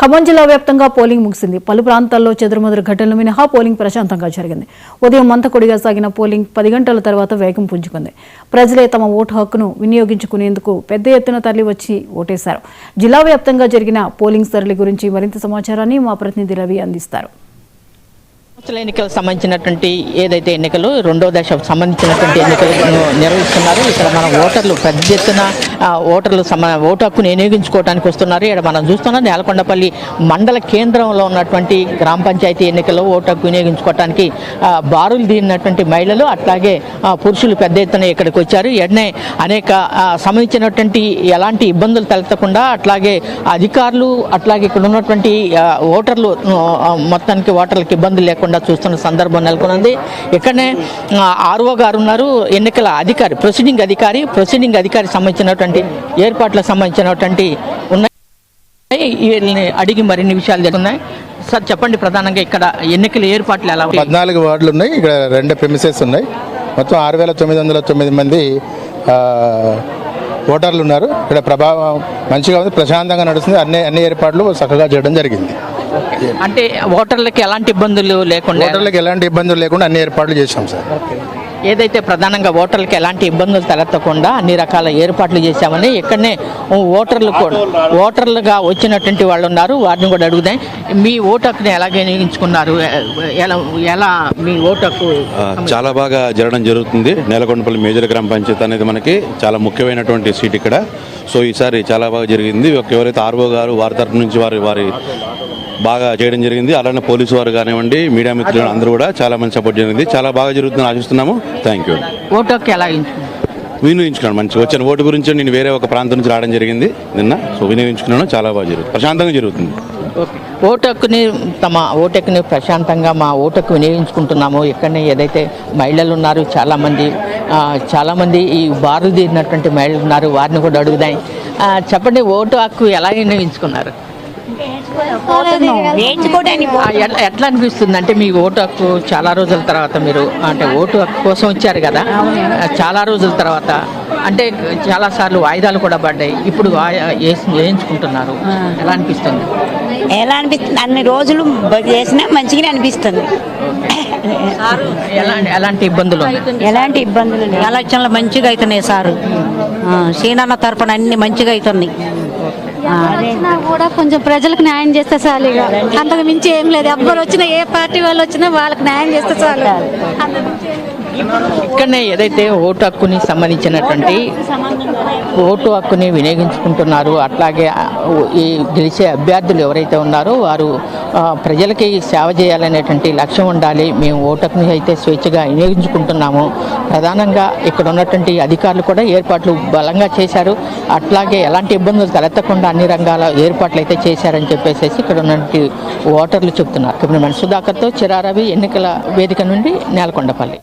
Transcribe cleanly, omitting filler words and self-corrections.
ఖమ్మం జిల్లా వ్యాప్తంగా పోలింగ్ ముగిసింది. పలు ప్రాంతాల్లో చెదురుమదురు ఘటనలు మినహా పోలింగ్ ప్రశాంతంగా జరిగింది. ఉదయం మంతకొడిగా సాగిన పోలింగ్ 10 గంటల తర్వాత వేగం పుంజుకుంది. ప్రజలే తమ ఓటు హక్కును వినియోగించుకునేందుకు పెద్ద ఎత్తున తరలివచ్చి ఓటేశారు. జిల్లా వ్యాప్తంగా జరిగిన పోలింగ్ సరళి గురించి మరింత సమాచారాన్ని మా ప్రతినిధి రవి అందిస్తారు. ఎన్నికలకు సంబంధించినటువంటి ఏదైతే ఎన్నికలు రెండో దశ సంబంధించినటువంటి ఎన్నికలను నిర్వహిస్తున్నారు. ఇక్కడ మన ఓటర్లు పెద్ద ఎత్తున ఓటర్లు ఓటు హక్కును వినియోగించుకోవడానికి వస్తున్నారు. ఇక్కడ మనం చూస్తున్నాం నేలకొండపల్లి మండల కేంద్రంలో ఉన్నటువంటి గ్రామ పంచాయతీ ఎన్నికల్లో ఓటు హక్కు వినియోగించుకోవడానికి బారులు తీరినటువంటి మహిళలు అట్లాగే పురుషులు పెద్ద ఎత్తున ఇక్కడికి వచ్చారు. ఎన్నే అనేక సంబంధించినటువంటి ఎలాంటి ఇబ్బందులు తలెత్తకుండా అట్లాగే అధికారులు అట్లాగే ఇక్కడ ఉన్నటువంటి ఓటర్లు మొత్తానికి ఓటర్లకు ఇబ్బందులు లేకుండా చూస్తున్న సందర్భం నెలకొంది. ఇక్కడనే ఆర్ఓ గారు ఉన్నారు, ఎన్నికల అధికారి ప్రొసీడింగ్ అధికారి సంబంధించినటువంటి ఏర్పాట్లకు సంబంధించినటువంటి ఉన్నాయి. వీళ్ళని అడిగి మరిన్ని విషయాలు తెలుస్తున్నాయి. సార్ చెప్పండి, ప్రధానంగా ఇక్కడ ఎన్నికల ఏర్పాట్లు ఎలా? 14 వార్డులు ఉన్నాయి. ఇక్కడ 2 ప్రెమిసెస్ ఉన్నాయి. మొత్తం 6,909 మంది ఓటర్లు ఉన్నారు. ఇక్కడ ప్రభావం మంచిగా ఉంది, ప్రశాంతంగా నడుస్తుంది. అన్ని ఏర్పాట్లు చక్కగా చేయడం జరిగింది. అంటే ఓటర్లకి ఎలాంటి ఇబ్బందులు లేకుండా అన్ని ఏర్పాట్లు చేశాం సార్. ఏదైతే ప్రధానంగా ఓటర్లకి ఎలాంటి ఇబ్బందులు తలెత్తకుండా అన్ని రకాల ఏర్పాట్లు చేశామని ఇక్కడనే ఓటర్లుగా వచ్చినటువంటి వాళ్ళు ఉన్నారు. వారిని కూడా అడుగుదాం, మీ ఓటు హక్కుని ఎలా వినియోగించుకున్నారు? ఎలా మీ ఓటు హక్కు? చాలా బాగా జరగడం జరుగుతుంది. నేలకొండపల్లి మేజర్ గ్రామ పంచాయతీ అనేది మనకి చాలా ముఖ్యమైనటువంటి సీట్ ఇక్కడ. సో ఈసారి చాలా బాగా జరిగింది. ఎవరైతే ఆర్ఓ గారు వారి తరఫు నుంచి వారి బాగా చేయడం జరిగింది. అలానే పోలీసు వారు కానివ్వండి, మీడియా మిత్రులు అందరూ కూడా చాలా మంచి సపోర్ట్ జరిగింది. చాలా బాగా జరుగుతుందని ఆశిస్తున్నాము. Thank you. ఓటు హక్కు ఎలా వినియోగించుకున్నాను. మంచిగా వచ్చిన ఓటు గురించి నేను వేరే ఒక ప్రాంతం నుంచి రావడం జరిగింది నిన్న. సో వినియోగించుకున్నాను. చాలా బాగా జరుగుతుంది, ప్రశాంతంగా జరుగుతుంది. ఓటు హక్కుని ప్రశాంతంగా మా ఓటు హక్కు వినియోగించుకుంటున్నాము. ఇక్కడనే ఏదైతే మహిళలు ఉన్నారు, చాలామంది ఈ బారులు తీరినటువంటి మహిళలు ఉన్నారు. వారిని కూడా అడుగుదాం. చెప్పండి, ఓటు హక్కు ఎలా వినియోగించుకున్నారు? ఎట్లా అనిపిస్తుంది? అంటే మీ ఓటు హక్కు చాలా రోజుల తర్వాత మీరు అంటే ఓటు హక్కు కోసం వచ్చారు కదా, చాలా రోజుల తర్వాత అంటే చాలా సార్లు వాయిదాలు కూడా పడ్డాయి, ఇప్పుడు వేయించుకుంటున్నారు. ఎలా అనిపిస్తుంది? అన్ని రోజులు చేసినా మంచిగానే అనిపిస్తుంది. ఎలాంటి ఇబ్బందులు ఎలక్షన్లు మంచిగా అవుతున్నాయి సారు. సీనన్న తరపున అన్ని మంచిగా అవుతున్నాయి. కూడా కొంచెం ప్రజలకు న్యాయం చేస్తే చాలు, అంతకు మించి ఏం లేదు. ఎవ్వరు వచ్చినా, ఏ పార్టీ వాళ్ళు వచ్చినా వాళ్ళకి న్యాయం చేస్తే చాలు. ఇక్కడనే ఏదైతే ఓటు హక్కుని సంబంధించినటువంటి ఓటు హక్కుని వినియోగించుకుంటున్నారు. అట్లాగే ఈ గెలిచే అభ్యర్థులు ఎవరైతే ఉన్నారో వారు ప్రజలకి సేవ చేయాలనేటువంటి లక్ష్యం ఉండాలి. మేము ఓటు హక్కుని అయితే స్వేచ్ఛగా వినియోగించుకుంటున్నాము. ప్రధానంగా ఇక్కడ ఉన్నటువంటి అధికారులు కూడా ఏర్పాట్లు బలంగా చేశారు. అట్లాగే ఎలాంటి ఇబ్బందులు తలెత్తకుండా అన్ని రంగాల ఏర్పాట్లు అయితే చేశారని చెప్పేసి ఇక్కడ ఉన్నటువంటి ఓటర్లు చెప్తున్నారు. సుధాకర్తో చిరారవి, ఎన్నికల వేదిక నుండి నేలకొండపల్లి.